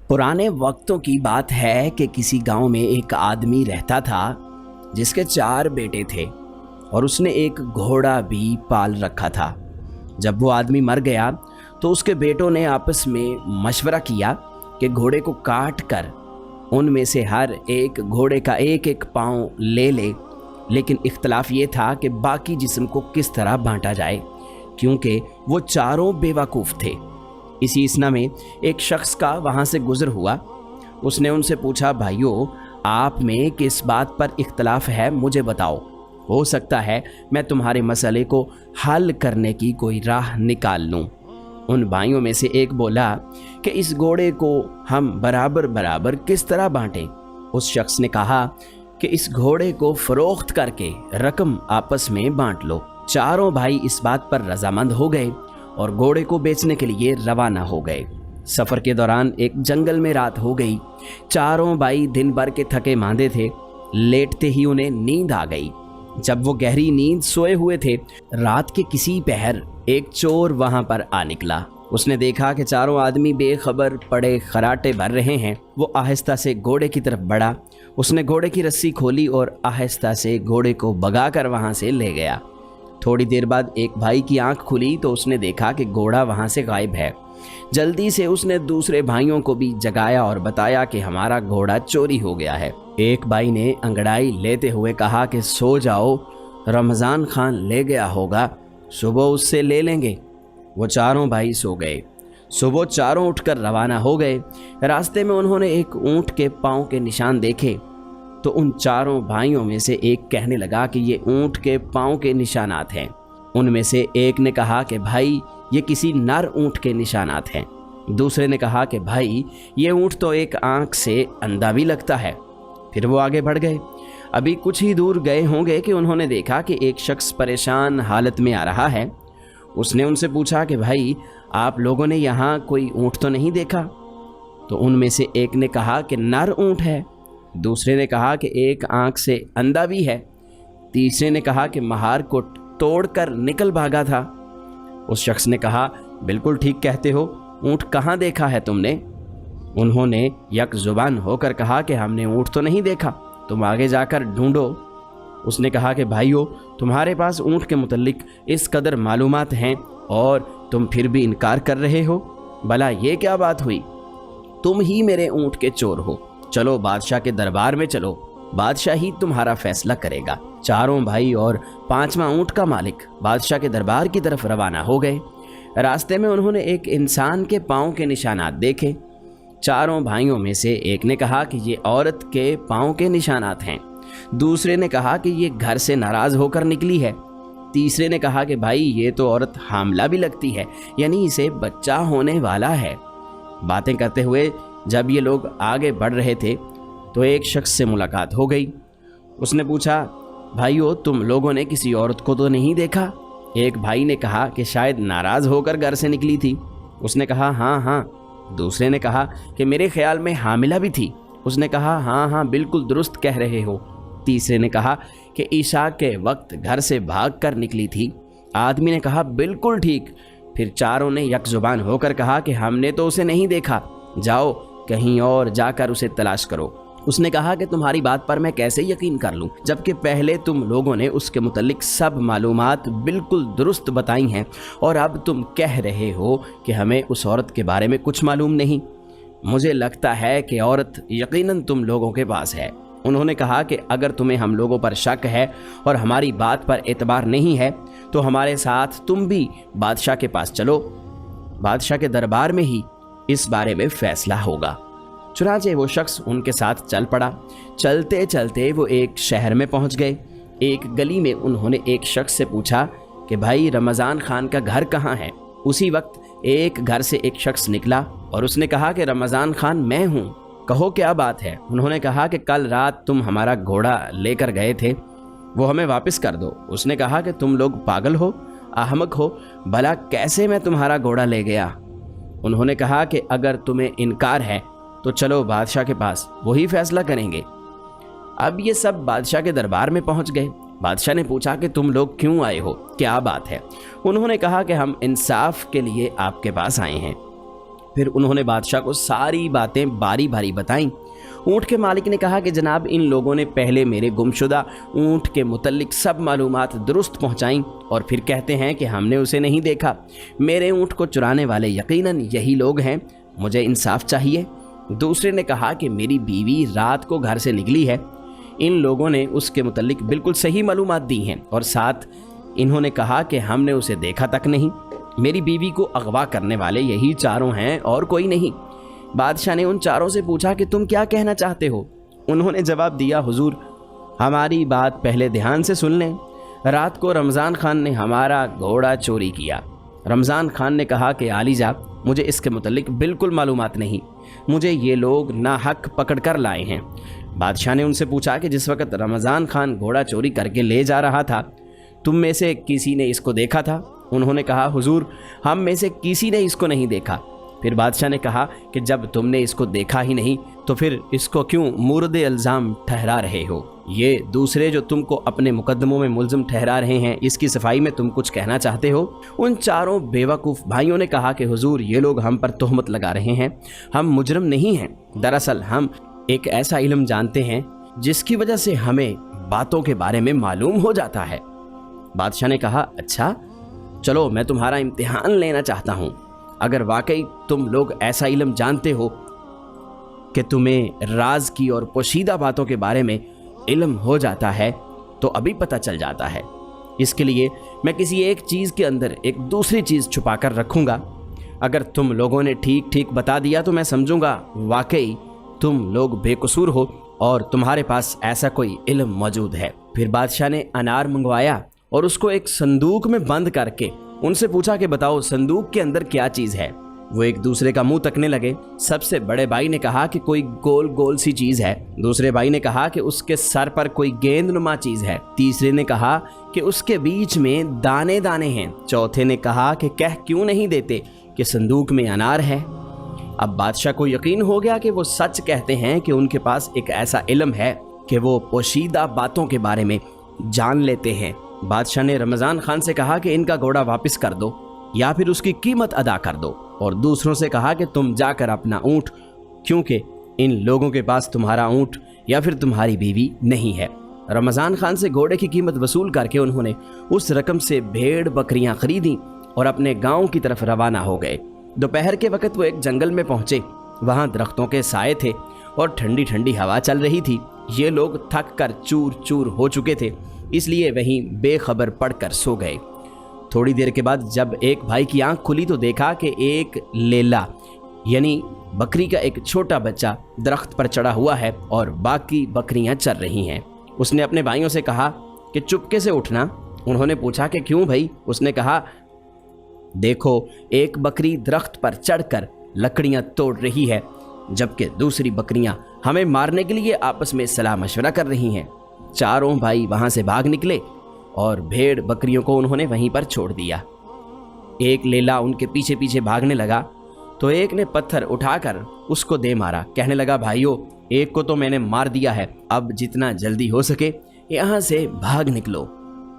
पुराने वक्तों की बात है कि किसी गांव में एक आदमी रहता था जिसके 4 बेटे थे और उसने एक घोड़ा भी पाल रखा था। जब वो आदमी मर गया तो उसके बेटों ने आपस में मशवरा किया कि घोड़े को काट कर उनमें से हर एक घोड़े का एक एक पाँव ले ले, लेकिन इख्तलाफ ये था कि बाकी जिस्म को किस तरह बांटा जाए, क्योंकि वो चारों बेवकूफ़ थे। इसी इसना में एक शख्स का वहाँ से गुज़र हुआ। उसने उनसे पूछा, भाइयों, आप में किस बात पर इख्तलाफ है, मुझे बताओ, हो सकता है मैं तुम्हारे मसले को हल करने की कोई राह निकाल लूँ। उन भाइयों में से एक बोला कि इस घोड़े को हम बराबर बराबर किस तरह बांटें। उस शख्स ने कहा कि इस घोड़े को फ़रोख्त करके रकम आपस में बांट लो। चारों भाई इस बात पर रजामंद हो गए और घोड़े को बेचने के लिए रवाना हो गए। सफ़र के दौरान एक जंगल में रात हो गई। चारों भाई दिन भर के थके मांदे थे। लेटते ही उन्हें नींद आ गई। जब वो गहरी नींद सोए हुए थे, रात के किसी पहर एक चोर वहां पर आ निकला। उसने देखा कि चारों आदमी बेखबर पड़े खराटे भर रहे हैं। वो आहिस्ता से घोड़े की तरफ बढ़ा। उसने घोड़े की रस्सी खोली और आहिस्ता से घोड़े को भगाकर वहां से ले गया। थोड़ी देर बाद एक भाई की आंख खुली तो उसने देखा कि घोड़ा वहां से गायब है। जल्दी से उसने दूसरे भाइयों को भी जगाया और बताया कि हमारा घोड़ा चोरी हो गया है। एक भाई ने अंगड़ाई लेते हुए कहा कि सो जाओ, रमज़ान खान ले गया होगा, सुबह उससे ले लेंगे। वो चारों भाई सो गए। सुबह चारों उठकर रवाना हो गए। रास्ते में उन्होंने एक ऊँट के पाँव के निशान देखे तो उन चारों भाइयों में से एक कहने लगा कि ये ऊँट के पाँव के निशानात हैं। उनमें से एक ने कहा कि भाई, ये किसी नर ऊँट के निशानात हैं। दूसरे ने कहा कि भाई, ये ऊँट तो एक आँख से अंधा भी लगता है। फिर वो आगे बढ़ गए। अभी कुछ ही दूर गए होंगे कि उन्होंने देखा कि एक शख्स परेशान हालत में आ रहा है। उसने उनसे पूछा कि भाई, आप लोगों ने यहाँ कोई ऊँट तो नहीं देखा? तो उनमें से एक ने कहा कि नर ऊँट है। दूसरे ने कहा कि एक आँख से अंधा भी है। तीसरे ने कहा कि महार को तोड़कर निकल भागा था। उस शख्स ने कहा, बिल्कुल ठीक कहते हो, ऊँट कहाँ देखा है तुमने? उन्होंने यक ज़ुबान होकर कहा कि हमने ऊँट तो नहीं देखा, तुम आगे जाकर ढूंढो। उसने कहा कि भाइयों, तुम्हारे पास ऊँट के मुतल्लिक इस कदर मालूमात हैं और तुम फिर भी इनकार कर रहे हो। भला ये क्या बात हुई? तुम ही मेरे ऊँट के चोर हो। चलो बादशाह के दरबार में चलो, बादशाह ही तुम्हारा फैसला करेगा। चारों भाई और 5वां ऊँट का मालिक बादशाह के दरबार की तरफ रवाना हो गए। रास्ते में उन्होंने एक इंसान के पाँव के निशानात देखे। चारों भाइयों में से एक ने कहा कि ये औरत के पाँव के निशानात हैं। दूसरे ने कहा कि ये घर से नाराज होकर निकली है। तीसरे ने कहा कि भाई, ये तो औरत हामला भी लगती है, यानी इसे बच्चा होने वाला है। बातें करते हुए जब ये लोग आगे बढ़ रहे थे तो एक शख्स से मुलाकात हो गई। उसने पूछा, भाइयों, तुम लोगों ने किसी औरत को तो नहीं देखा? एक भाई ने कहा कि शायद नाराज़ होकर घर से निकली थी। उसने कहा, हाँ हाँ। दूसरे ने कहा कि मेरे ख्याल में हामिला भी थी। उसने कहा, हाँ हाँ, बिल्कुल दुरुस्त कह रहे हो। तीसरे ने कहा कि ईशा के वक्त घर से भाग कर निकली थी। आदमी ने कहा, बिल्कुल ठीक। फिर चारों ने यक ज़ुबान होकर कहा कि हमने तो उसे नहीं देखा, जाओ कहीं और जाकर उसे तलाश करो। उसने कहा कि तुम्हारी बात पर मैं कैसे यकीन कर लूं, जबकि पहले तुम लोगों ने उसके मुतल्लिक सब मालूमात बिल्कुल दुरुस्त बताई हैं और अब तुम कह रहे हो कि हमें उस औरत के बारे में कुछ मालूम नहीं। मुझे लगता है कि औरत यकीनन तुम लोगों के पास है। उन्होंने कहा कि अगर तुम्हें हम लोगों पर शक है और हमारी बात पर एतबार नहीं है तो हमारे साथ तुम भी बादशाह के पास चलो। बादशाह के दरबार में ही इस बारे में फैसला होगा। चुनांचे वो शख्स उनके साथ चल पड़ा। चलते चलते वो एक शहर में पहुंच गए। एक गली में उन्होंने एक शख्स से पूछा कि भाई, रमज़ान खान का घर कहाँ है? उसी वक्त एक घर से एक शख्स निकला और उसने कहा कि रमज़ान खान मैं हूँ, कहो क्या बात है? उन्होंने कहा कि कल रात तुम हमारा घोड़ा लेकर गए थे, वो हमें वापस कर दो। उसने कहा कि तुम लोग पागल हो, अहमक हो, भला कैसे मैं तुम्हारा घोड़ा ले गया? उन्होंने कहा कि अगर तुम्हें इनकार है तो चलो बादशाह के पास, वही फैसला करेंगे। अब ये सब बादशाह के दरबार में पहुंच गए। बादशाह ने पूछा कि तुम लोग क्यों आए हो, क्या बात है? उन्होंने कहा कि हम इंसाफ के लिए आपके पास आए हैं। फिर उन्होंने बादशाह को सारी बातें बारी बारी बताईं। ऊँट के मालिक ने कहा कि जनाब, इन लोगों ने पहले मेरे गुमशुदा ऊँट के मुतल्लिक सब मालूमात दुरुस्त पहुँचाईं और फिर कहते हैं कि हमने उसे नहीं देखा। मेरे ऊँट को चुराने वाले यकीनन यही लोग हैं, मुझे इंसाफ चाहिए। दूसरे ने कहा कि मेरी बीवी रात को घर से निकली है। इन लोगों ने उसके मुतल्लिक बिल्कुल सही मालूमात दी हैं और साथ इन्होंने कहा कि हमने उसे देखा तक नहीं। मेरी बीवी को अगवा करने वाले यही चारों हैं और कोई नहीं। बादशाह ने उन चारों से पूछा कि तुम क्या कहना चाहते हो? उन्होंने जवाब दिया, हुजूर, हमारी बात पहले ध्यान से सुन लें। रात को रमज़ान खान ने हमारा घोड़ा चोरी किया। रमज़ान खान ने कहा कि आलीजा, मुझे इसके मुतल्लिक बिल्कुल मालूमात नहीं, मुझे ये लोग नाहक पकड़ कर लाए हैं। बादशाह ने उनसे पूछा कि जिस वक्त रमज़ान खान घोड़ा चोरी करके ले जा रहा था, तुम में से किसी ने इसको देखा था? उन्होंने कहा, हुजूर, हम में से किसी ने इसको नहीं देखा। फिर बादशाह ने कहा कि जब तुमने इसको देखा ही नहीं तो फिर इसको क्यों मुर्द इल्ज़ाम ठहरा रहे हो? ये दूसरे जो तुमको अपने मुकदमों में मुल्ज़िम ठहरा रहे हैं, इसकी सफाई में तुम कुछ कहना चाहते हो? उन चारों बेवकूफ़ भाइयों ने कहा कि हुजूर, ये लोग हम पर तोहमत लगा रहे हैं, हम मुजरम नहीं हैं। दरअसल हम एक ऐसा इल्म जानते हैं जिसकी वजह से हमें बातों के बारे में मालूम हो जाता है। बादशाह ने कहा, अच्छा, चलो मैं तुम्हारा इम्तिहान लेना चाहता हूँ। अगर वाकई तुम लोग ऐसा इल्म जानते हो कि तुम्हें राज की और पोशीदा बातों के बारे में इल्म हो जाता है तो अभी पता चल जाता है। इसके लिए मैं किसी एक चीज़ के अंदर एक दूसरी चीज़ छुपा कर रखूँगा। अगर तुम लोगों ने ठीक ठीक बता दिया तो मैं समझूंगा वाकई तुम लोग बेकसूर हो और तुम्हारे पास ऐसा कोई इल्म मौजूद है। फिर बादशाह ने अनार मंगवाया और उसको एक संदूक में बंद करके उनसे पूछा कि बताओ, संदूक के अंदर क्या चीज़ है? वो एक दूसरे का मुंह तकने लगे। सबसे बड़े भाई ने कहा कि कोई गोल गोल सी चीज़ है। दूसरे भाई ने कहा कि उसके सर पर कोई गेंदनुमा चीज़ है। तीसरे ने कहा कि उसके बीच में दाने दाने हैं। चौथे ने कहा कि कह क्यों नहीं देते कि संदूक में अनार है। अब बादशाह को यकीन हो गया कि वो सच कहते हैं कि उनके पास एक ऐसा इल्म है कि वो पोशीदा बातों के बारे में जान लेते हैं। बादशाह ने रमज़ान खान से कहा कि इनका घोड़ा वापस कर दो या फिर उसकी कीमत अदा कर दो, और दूसरों से कहा कि तुम जाकर अपना ऊँट, क्योंकि इन लोगों के पास तुम्हारा ऊँट या फिर तुम्हारी बीवी नहीं है। रमज़ान खान से घोड़े की कीमत वसूल करके उन्होंने उस रकम से भेड़ बकरियां खरीदी और अपने गांव की तरफ रवाना हो गए। दोपहर के वक्त वो एक जंगल में पहुंचे। वहां दरख्तों के साए थे और ठंडी ठंडी हवा चल रही थी। ये लोग थक कर चूर चूर हो चुके थे, इसलिए वहीं बेखबर पड़कर सो गए। थोड़ी देर के बाद जब एक भाई की आंख खुली तो देखा कि एक लेला यानी बकरी का एक छोटा बच्चा दरख्त पर चढ़ा हुआ है और बाकी बकरियां चर रही हैं। उसने अपने भाइयों से कहा कि चुपके से उठना। उन्होंने पूछा कि क्यों भाई? उसने कहा, देखो, एक बकरी दरख्त पर चढ़कर लकड़ियां तोड़ रही है, जबकि दूसरी बकरियां हमें मारने के लिए आपस में सलाह मशवरा कर रही हैं। चारों भाई वहां से भाग निकले और भेड़ बकरियों को उन्होंने वहीं पर छोड़ दिया। एक लेला उनके पीछे पीछे भागने लगा तो एक ने पत्थर उठाकर उसको दे मारा। कहने लगा, भाइयों, एक को तो मैंने मार दिया है, अब जितना जल्दी हो सके यहाँ से भाग निकलो।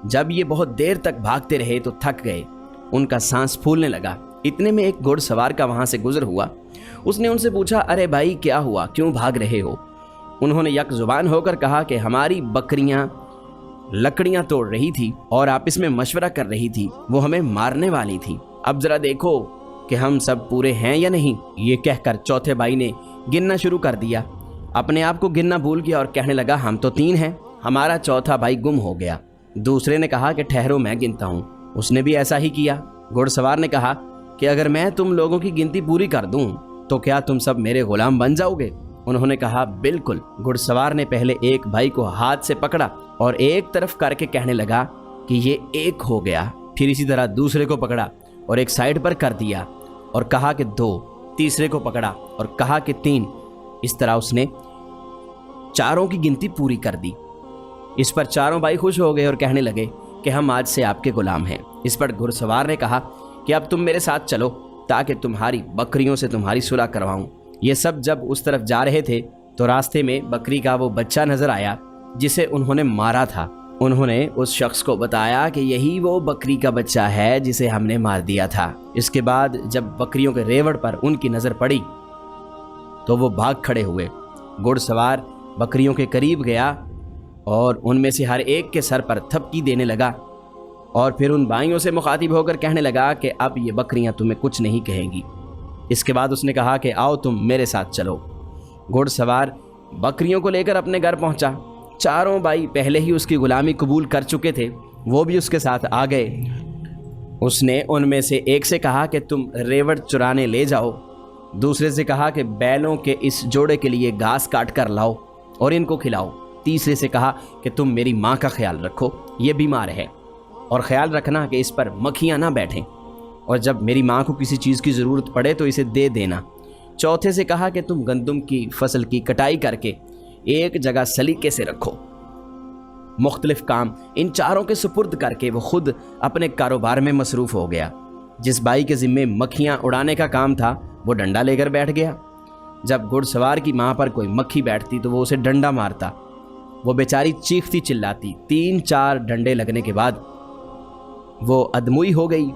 जब ये बहुत देर तक भागते रहे तो थक गए, उनका सांस फूलने लगा। इतने में एक घुड़सवार का वहां से गुजर हुआ। उसने उनसे पूछा, अरे भाई, क्या हुआ, क्यों भाग रहे हो? उन्होंने यक जुबान होकर कहा कि हमारी बकरियां लकड़ियां तोड़ रही थी और आपस में मशवरा कर रही थी, वो हमें मारने वाली थी। अब जरा देखो कि हम सब पूरे हैं या नहीं। ये कहकर चौथे भाई ने गिनना शुरू कर दिया। अपने आप को गिनना भूल गया और कहने लगा, हम तो 3 हैं, हमारा चौथा भाई गुम हो गया। दूसरे ने कहा कि ठहरो, मैं गिनता हूँ। उसने भी ऐसा ही किया। घुड़सवार ने कहा कि अगर मैं तुम लोगों की गिनती पूरी कर दूं तो क्या तुम सब मेरे गुलाम बन जाओगे? उन्होंने कहा, बिल्कुल। घुड़सवार ने पहले एक भाई को हाथ से पकड़ा और एक तरफ करके कहने लगा कि ये एक हो गया। फिर इसी तरह दूसरे को पकड़ा और एक साइड पर कर दिया और कहा कि 2। तीसरे को पकड़ा और कहा कि 3। इस तरह उसने चारों की गिनती पूरी कर दी। इस पर चारों भाई खुश हो गए और कहने लगे कि हम आज से आपके गुलाम हैं। इस पर घुड़सवार ने कहा कि अब तुम मेरे साथ चलो ताकि तुम्हारी बकरियों से तुम्हारी सुलह करवाऊं। ये सब जब उस तरफ जा रहे थे तो रास्ते में बकरी का वो बच्चा नजर आया जिसे उन्होंने मारा था। انہوں نے اس شخص کو بتایا کہ یہی وہ بکری کا بچہ ہے جسے ہم نے مار دیا تھا۔ اس کے بعد جب بکریوں کے ریوڑ پر ان کی نظر پڑی تو وہ بھاگ کھڑے ہوئے۔ گھڑ سوار بکریوں کے قریب گیا اور ان میں سے ہر ایک کے سر پر تھپکی دینے لگا، اور پھر ان بھائیوں سے مخاطب ہو کر کہنے لگا کہ اب یہ بکریاں تمہیں کچھ نہیں کہیں گی۔ اس کے بعد اس نے کہا کہ آؤ تم میرے ساتھ چلو۔ گھڑ سوار بکریوں کو لے کر اپنے گھر پہنچا۔ چاروں بھائی پہلے ہی اس کی غلامی قبول کر چکے تھے، وہ بھی اس کے ساتھ آ گئے۔ اس نے ان میں سے ایک سے کہا کہ تم ریوڑ چرانے لے جاؤ، دوسرے سے کہا کہ بیلوں کے اس جوڑے کے لیے گھاس کاٹ کر لاؤ اور ان کو کھلاؤ، تیسرے سے کہا کہ تم میری ماں کا خیال رکھو، یہ بیمار ہے، اور خیال رکھنا کہ اس پر مکھیاں نہ بیٹھیں، اور جب میری ماں کو کسی چیز کی ضرورت پڑے تو اسے دے دینا۔ چوتھے سے کہا کہ تم گندم کی فصل کی کٹائی کر کے ایک جگہ سلیقے سے رکھو۔ مختلف کام ان چاروں کے سپرد کر کے وہ خود اپنے کاروبار میں مصروف ہو گیا۔ جس بھائی کے ذمے مکھیاں اڑانے کا کام تھا وہ ڈنڈا لے کر بیٹھ گیا۔ جب گھڑ سوار کی ماں پر کوئی مکھی بیٹھتی تو وہ اسے ڈنڈا مارتا۔ وہ بیچاری چیختی چلاتی، 3-4 ڈنڈے لگنے کے بعد وہ ادموئی ہو گئی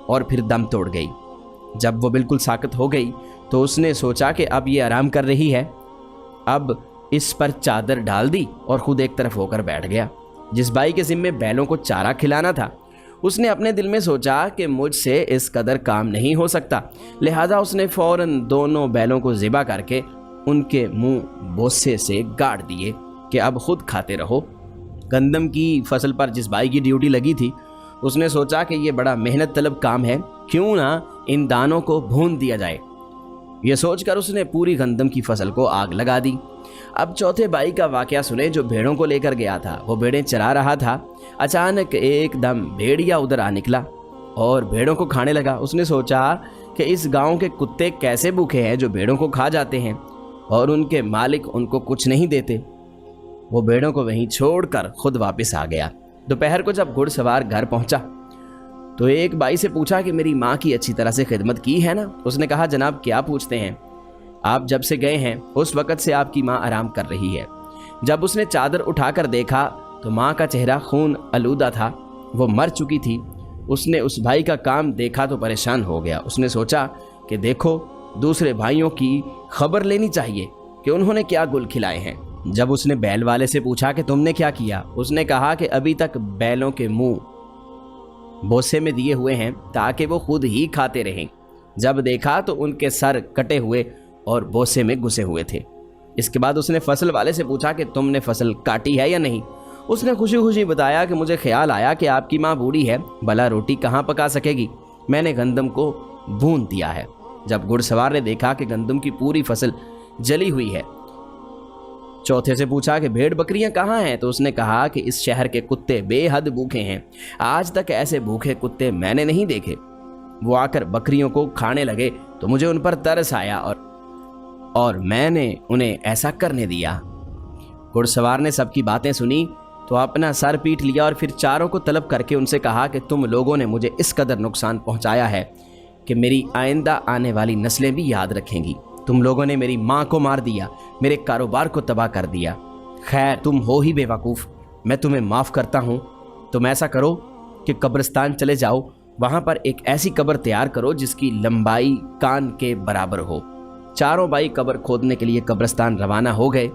اور پھر دم توڑ گئی۔ جب وہ بالکل ساکت ہو گئی تو اس نے سوچا کہ اب یہ آرام کر رہی ہے، اب اس پر چادر ڈال دی اور خود ایک طرف ہو کر بیٹھ گیا۔ جس بھائی کے ذمے بیلوں کو چارہ کھلانا تھا اس نے اپنے دل میں سوچا کہ مجھ سے اس قدر کام نہیں ہو سکتا، لہذا اس نے فوراً دونوں بیلوں کو ذبح کر کے ان کے منہ بوسے سے گاڑ دیے کہ اب خود کھاتے رہو۔ گندم کی فصل پر جس بھائی کی ڈیوٹی لگی تھی اس نے سوچا کہ یہ بڑا محنت طلب کام ہے، کیوں نہ ان دانوں کو بھون دیا جائے۔ یہ سوچ کر اس نے پوری گندم کی فصل کو آگ لگا دی۔ اب چوتھے بھائی کا واقعہ سنے جو بھیڑوں کو لے کر گیا تھا۔ وہ بھیڑیں چرا رہا تھا، اچانک ایک دم بھیڑیا ادھر آ نکلا اور بھیڑوں کو کھانے لگا۔ اس نے سوچا کہ اس گاؤں کے کتے کیسے بھوکے ہیں جو بھیڑوں کو کھا جاتے ہیں اور ان کے مالک ان کو کچھ نہیں دیتے۔ وہ بھیڑوں کو وہیں چھوڑ کر خود واپس آ گیا۔ دوپہر کو جب گھڑ سوار گھر پہنچا تو ایک بھائی سے پوچھا کہ میری ماں کی اچھی طرح سے خدمت کی ہے نا؟ اس نے کہا جناب کیا پوچھتے ہیں، آپ جب سے گئے ہیں اس وقت سے آپ کی ماں آرام کر رہی ہے۔ جب اس نے چادر اٹھا کر دیکھا تو ماں کا چہرہ خون آلودہ تھا، وہ مر چکی تھی۔ اس نے اس بھائی کا کام دیکھا تو پریشان ہو گیا۔ اس نے سوچا کہ دیکھو دوسرے بھائیوں کی خبر لینی چاہیے کہ انہوں نے کیا گل کھلائے ہیں۔ جب اس نے بیل والے سے پوچھا کہ تم نے کیا کیا، اس نے کہا کہ ابھی تک بیلوں کے منہ بوسے میں دیے ہوئے ہیں تاکہ وہ خود ہی کھاتے رہیں۔ جب دیکھا تو ان کے سر کٹے ہوئے اور بوسے میں گھسے ہوئے تھے۔ اس کے بعد اس نے فصل والے سے پوچھا کہ تم نے فصل کاٹی ہے یا نہیں؟ اس نے خوشی خوشی بتایا کہ مجھے خیال آیا کہ آپ کی ماں بوڑھی ہے، بھلا روٹی کہاں پکا سکے گی، میں نے گندم کو بھون دیا ہے۔ جب گھڑ سوار نے دیکھا کہ گندم کی پوری فصل جلی ہوئی ہے، چوتھے سے پوچھا کہ بھیڑ بکریاں کہاں ہیں؟ تو اس نے کہا کہ اس شہر کے کتے بے حد بھوکے ہیں، آج تک ایسے بھوکے کتے میں نے نہیں دیکھے۔ وہ آ کر بکریوں کو کھانے لگے تو مجھے ان پر ترس آیا اور میں نے انہیں ایسا کرنے دیا۔ گھڑ سوار نے سب کی باتیں سنی تو اپنا سر پیٹ لیا اور پھر چاروں کو طلب کر کے ان سے کہا کہ تم لوگوں نے مجھے اس قدر نقصان پہنچایا ہے کہ میری آئندہ آنے والی نسلیں بھی یاد رکھیں گی۔ تم لوگوں نے میری ماں کو مار دیا، میرے کاروبار کو تباہ کر دیا۔ خیر تم ہو ہی بے وقوف، میں تمہیں معاف کرتا ہوں۔ تم ایسا کرو کہ قبرستان چلے جاؤ، وہاں پر ایک ایسی قبر تیار کرو جس کی لمبائی کان کے برابر ہو۔ چاروں بھائی قبر کھودنے کے لیے قبرستان روانہ ہو گئے۔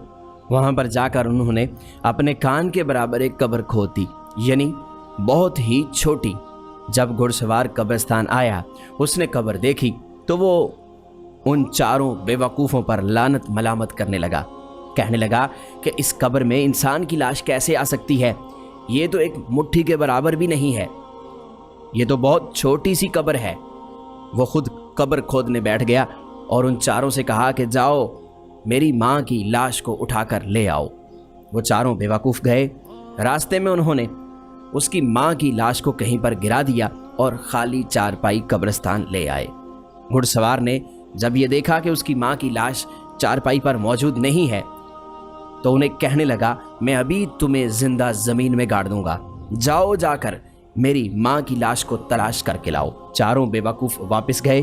وہاں پر جا کر انہوں نے اپنے کان کے برابر ایک قبر کھود دی، یعنی بہت ہی چھوٹی۔ جب گھڑ سوار قبرستان آیا اس نے قبر دیکھی تو وہ ان چاروں بے وقوفوں پر لعنت ملامت کرنے لگا، کہنے لگا کہ اس قبر میں انسان کی لاش کیسے آ سکتی ہے، یہ تو ایک مٹھی کے برابر بھی نہیں ہے، یہ تو بہت چھوٹی سی قبر ہے۔ وہ خود قبر کھودنے بیٹھ گیا اور ان چاروں سے کہا کہ جاؤ میری ماں کی لاش کو اٹھا کر لے آؤ۔ وہ چاروں بے وقوف گئے، راستے میں انہوں نے اس کی ماں کی لاش کو کہیں پر گرا دیا اور خالی چارپائی قبرستان لے آئے۔ گھڑ سوار نے جب یہ دیکھا کہ اس کی ماں کی لاش چارپائی پر موجود نہیں ہے تو انہیں کہنے لگا میں ابھی تمہیں زندہ زمین میں گاڑ دوں گا، جاؤ جا کر میری ماں کی لاش کو تلاش کر کے لاؤ۔ چاروں بے وقوف واپس گئے۔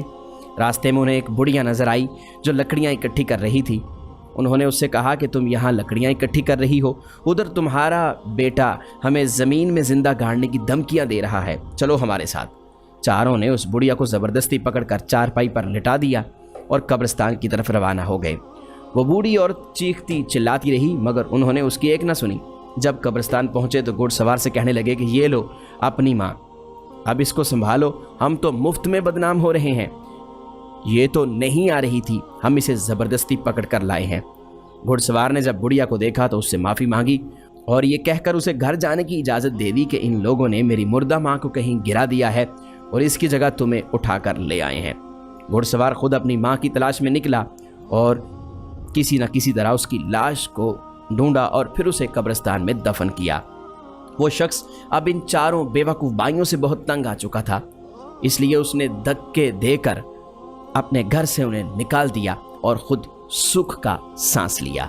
راستے میں انہیں ایک بڑھیا نظر آئی جو لکڑیاں اکٹھی کر رہی تھی۔ انہوں نے اس سے کہا کہ تم یہاں لکڑیاں اکٹھی کر رہی ہو، ادھر تمہارا بیٹا ہمیں زمین میں زندہ گاڑنے کی دھمکیاں دے رہا ہے، چلو ہمارے ساتھ۔ چاروں نے اس بڑھیا کو زبردستی پکڑ کر چارپائی پر لٹا دیا اور قبرستان کی طرف روانہ ہو گئے۔ وہ بوڑھی اور چیختی چلاتی رہی مگر انہوں نے اس کی ایک نہ سنی۔ جب قبرستان پہنچے تو گھڑ سوار سے کہنے لگے کہ یہ لو اپنی ماں، اب اس کو سنبھالو، ہم تو مفت میں بدنام ہو رہے ہیں، یہ تو نہیں آ رہی تھی، ہم اسے زبردستی پکڑ کر لائے ہیں۔ گھڑ سوار نے جب بڑھیا کو دیکھا تو اس سے معافی مانگی اور یہ کہہ کر اسے گھر جانے کی اجازت دے دی کہ ان لوگوں نے میری مردہ ماں کو کہیں گرا دیا ہے اور اس کی جگہ تمہیں اٹھا کر لے آئے ہیں۔ گھڑ سوار خود اپنی ماں کی تلاش میں نکلا اور کسی نہ کسی طرح اس کی لاش کو ڈھونڈا اور پھر اسے قبرستان میں دفن کیا۔ وہ شخص اب ان چاروں بے وقوف بھائیوں سے بہت تنگ آ چکا تھا، اس لیے اس نے دھکے دے کر اپنے گھر سے انہیں نکال دیا اور خود سکھ کا سانس لیا۔